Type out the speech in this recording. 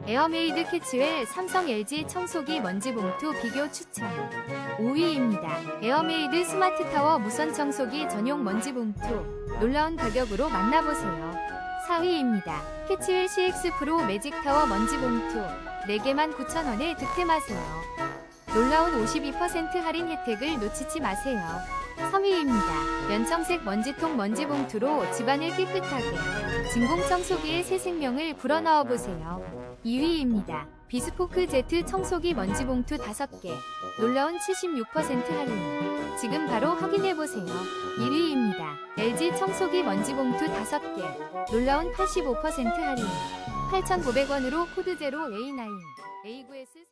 에어메이드 캐치웰 삼성 LG 청소기 먼지 봉투 비교 추천. 5위입니다. 에어메이드 스마트 타워 무선 청소기 전용 먼지 봉투. 놀라운 가격으로 만나보세요. 4위입니다. 캐치웰 CX 프로 매직 타워 먼지 봉투. 4개만 9,000원에 득템하세요. 놀라운 52% 할인 혜택을 놓치지 마세요. 3위입니다. 연청색 먼지통 먼지 봉투로 집안을 깨끗하게. 진공 청소기의 새 생명을 불어넣어 보세요. 2위입니다. 비스포크 제트 청소기 먼지 봉투 5개. 놀라운 76% 할인. 지금 바로 확인해 보세요. 1위입니다. LG 청소기 먼지 봉투 5개. 놀라운 85% 할인. 8,900원으로 코드 제로 A9, A9S